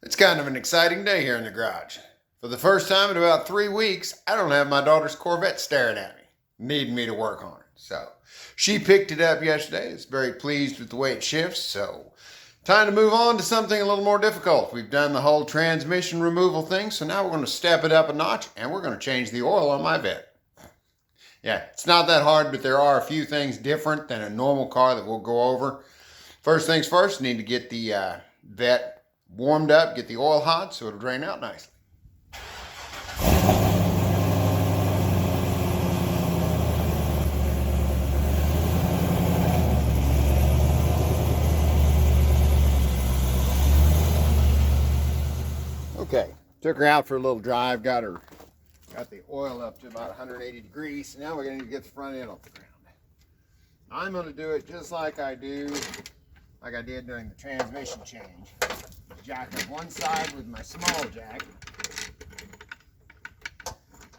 It's kind of an exciting day here in the garage. For the first time in about 3 weeks, I don't have my daughter's Corvette staring at me, needing me to work on it. So she picked it up yesterday. Is very pleased with the way it shifts. So time to move on to something a little more difficult. We've done the whole transmission removal thing, so now we're going to step it up a notch and we're going to change the oil on my Vette. Yeah, it's not that hard, but there are a few things different than a normal car that we'll go over. First things first, need to get the Vette warmed up, get the oil hot so it'll drain out nicely. Okay, took her out for a little drive, got the oil up to about 180 degrees. So now we're going to get the front end off the ground. I'm going to do it just like I did during the transmission change. Jack up one side with my small jack.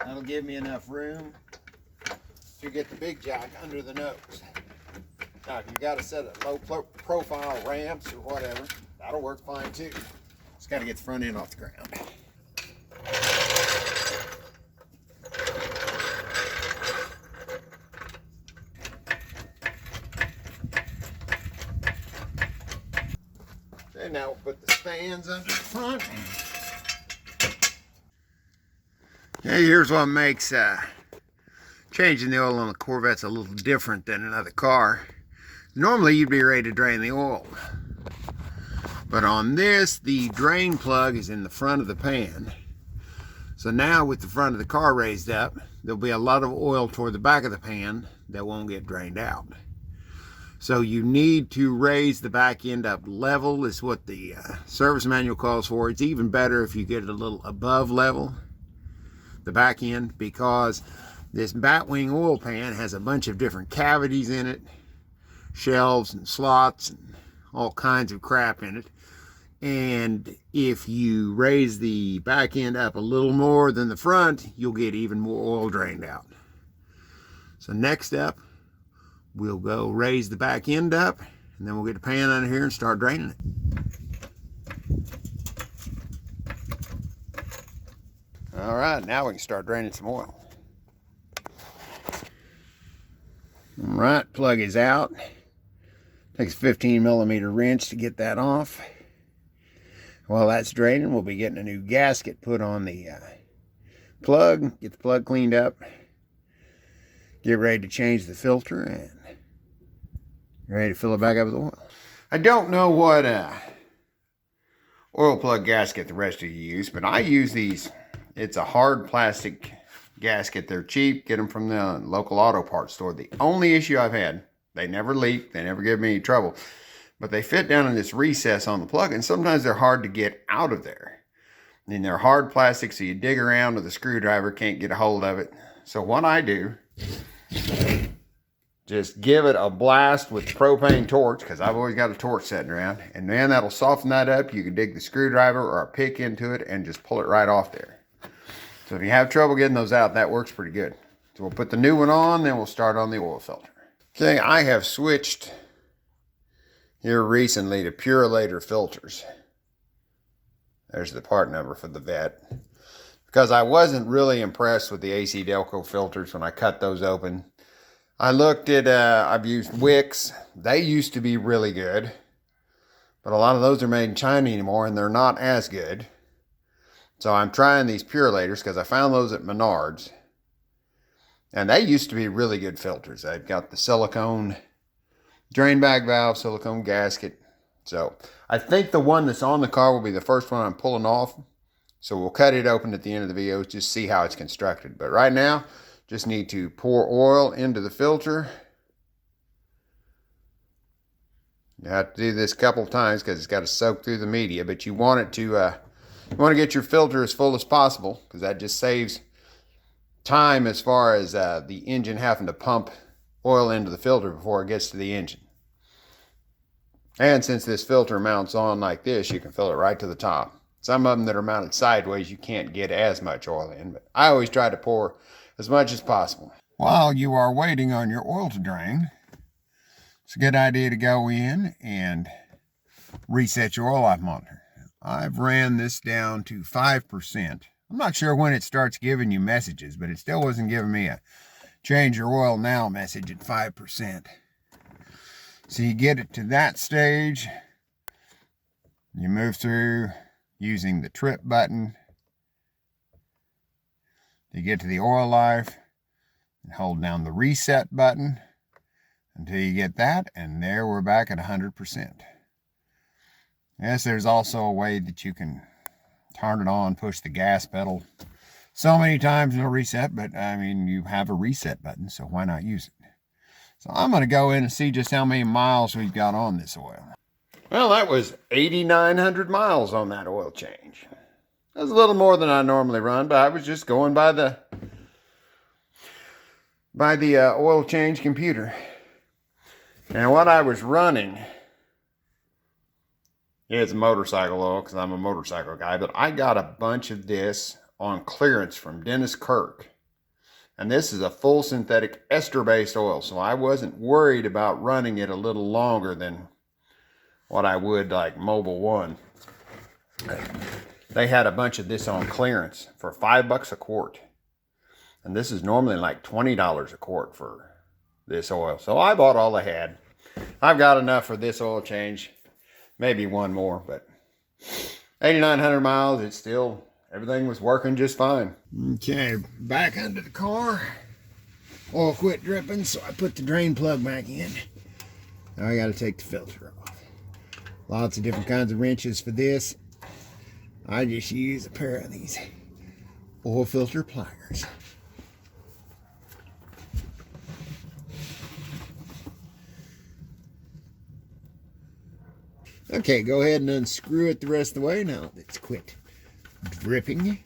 That'll give me enough room to get the big jack under the nose. Now, if you've got a set of low profile ramps or whatever, that'll work fine too. Just got to get the front end off the ground. Okay, now we'll put the stands up in front. Okay, here's what makes changing the oil on the Corvette's a little different than another car. Normally you'd be ready to drain the oil, but on this the drain plug is in the front of the pan. So now with the front of the car raised up, there'll be a lot of oil toward the back of the pan that won't get drained out. So you need to raise the back end up level, is what the service manual calls for. It's even better if you get it a little above level, the back end, because this batwing oil pan has a bunch of different cavities in it, shelves and slots and all kinds of crap in it. And if you raise the back end up a little more than the front, you'll get even more oil drained out. So next up, we'll go raise the back end up, and then we'll get the pan under here and start draining it. All right, now we can start draining some oil. All right, plug is out. Takes a 15 millimeter wrench to get that off. While that's draining, we'll be getting a new gasket put on the plug, get the plug cleaned up, get ready to change the filter, and ready to fill it back up with oil. I don't know what oil plug gasket the rest of you use, but I use these. It's a hard plastic gasket. They're cheap. Get them from the local auto parts store. The only issue I've had, they never leak. They never give me any trouble. But they fit down in this recess on the plug, and sometimes they're hard to get out of there. And they're hard plastic, so you dig around with a screwdriver, can't get a hold of it. So what I do, just give it a blast with propane torch, because I've always got a torch sitting around, and then that'll soften that up. You can dig the screwdriver or a pick into it and just pull it right off there. So if you have trouble getting those out, that works pretty good. So we'll put the new one on, then we'll start on the oil filter. Okay, I have switched here recently to Purolator filters. There's the part number for the Vette. Because I wasn't really impressed with the AC Delco filters when I cut those open. I looked at, I've used Wicks. They used to be really good, but a lot of those are made in China anymore and they're not as good. So I'm trying these Purolators because I found those at Menards. And they used to be really good filters. They've got the silicone drain bag valve, silicone gasket. So I think the one that's on the car will be the first one I'm pulling off. So we'll cut it open at the end of the video, just see how it's constructed. But right now, just need to pour oil into the filter. You have to do this a couple of times because it's got to soak through the media, but you want it to, you want to get your filter as full as possible because that just saves time as far as the engine having to pump oil into the filter before it gets to the engine. And since this filter mounts on like this, you can fill it right to the top. Some of them that are mounted sideways, you can't get as much oil in, but I always try to pour as much as possible. While you are waiting on your oil to drain, it's a good idea to go in and reset your oil off monitor. I've ran this down to 5%. I'm not sure when it starts giving you messages, but it still wasn't giving me a change your oil now message at 5%. So you get it to that stage, you move through using the trip button. You get to the oil life and hold down the reset button until you get that, and there we're back at 100%. Yes, there's also a way that you can turn it on, push the gas pedal so many times and it'll reset, but I mean, you have a reset button, so why not use it? So I'm going to go in and see just how many miles we've got on this oil. Well, that was 8,900 miles on that oil change. That was a little more than I normally run, but I was just going by the oil change computer. And what I was running, yeah, it's motorcycle oil because I'm a motorcycle guy, but I got a bunch of this on clearance from Dennis Kirk. And this is a full synthetic ester-based oil, so I wasn't worried about running it a little longer than what I would like Mobil 1. They had a bunch of this on clearance for $5 a quart. And this is normally like $20 a quart for this oil. So I bought all I had. I've got enough for this oil change. Maybe one more, but 8,900 miles, it's still, everything was working just fine. Okay, back under the car. Oil quit dripping, so I put the drain plug back in. Now I got to take the filter off. Lots of different kinds of wrenches for this. I just use a pair of these oil filter pliers. Okay, go ahead and unscrew it the rest of the way now that it's quit dripping.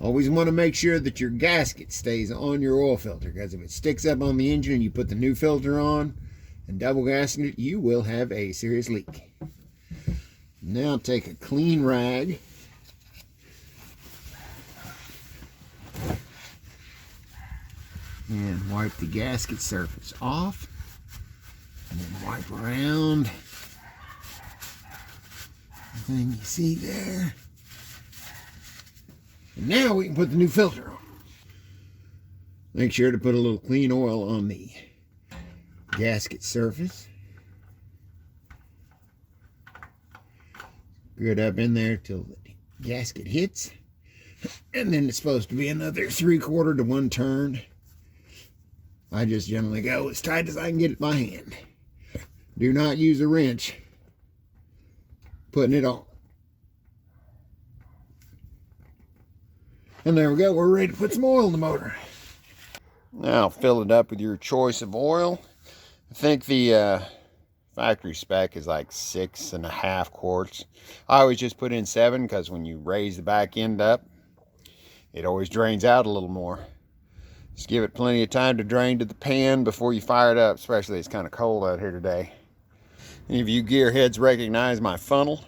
Always want to make sure that your gasket stays on your oil filter, because if it sticks up on the engine and you put the new filter on and double gasket it, you will have a serious leak. Now take a clean rag and wipe the gasket surface off, and then wipe around everything you see there. And now we can put the new filter on. Make sure to put a little clean oil on the gasket surface. Good up in there till the gasket hits. And then it's supposed to be another 3/4 to 1 turn. I just generally go as tight as I can get it by hand. Do not use a wrench putting it on. And there we go, we're ready to put some oil in the motor. Now fill it up with your choice of oil. I think the factory spec is like 6.5 quarts. I always just put in 7 because when you raise the back end up, it always drains out a little more. Just give it plenty of time to drain to the pan before you fire it up, especially it's kind of cold out here today. Any of you gearheads recognize my funnel?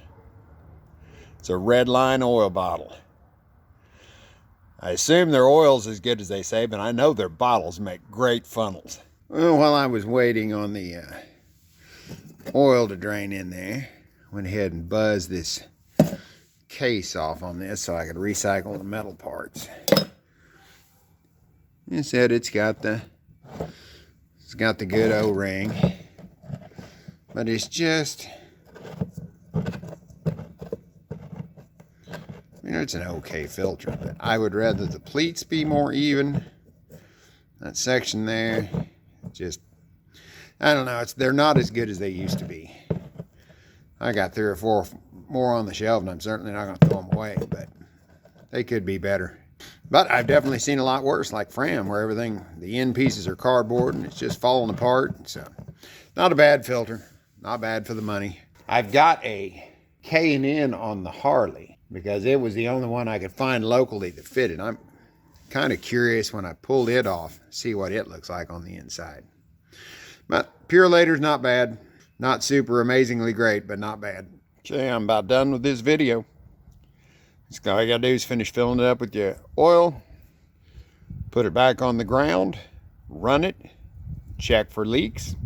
It's a Red Line oil bottle. I assume their oil's as good as they say, but I know their bottles make great funnels. Well, while I was waiting on the oil to drain in there, went ahead and buzzed this case off on this so I could recycle the metal parts. It said it's got the good O-ring, but it's just, you know, it's an okay filter, but I would rather the pleats be more even. That section there, just, I don't know, they're not as good as they used to be. I got 3 or 4 more on the shelf, and I'm certainly not going to throw them away, but they could be better. But I've definitely seen a lot worse, like Fram, where everything, the end pieces are cardboard and it's just falling apart. So, not a bad filter, not bad for the money. I've got a K&N on the Harley because it was the only one I could find locally that fitted. I'm kind of curious when I pull it off, see what it looks like on the inside. But Purelator's not bad. Not super amazingly great, but not bad. Okay, I'm about done with this video. All you gotta do is finish filling it up with your oil, Put it back on the ground, run it, check for leaks,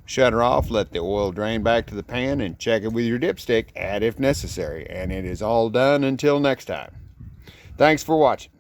shut her off, let the oil drain back to the pan, and check it with your dipstick, add if necessary. And it is all done until next time. Thanks for watching.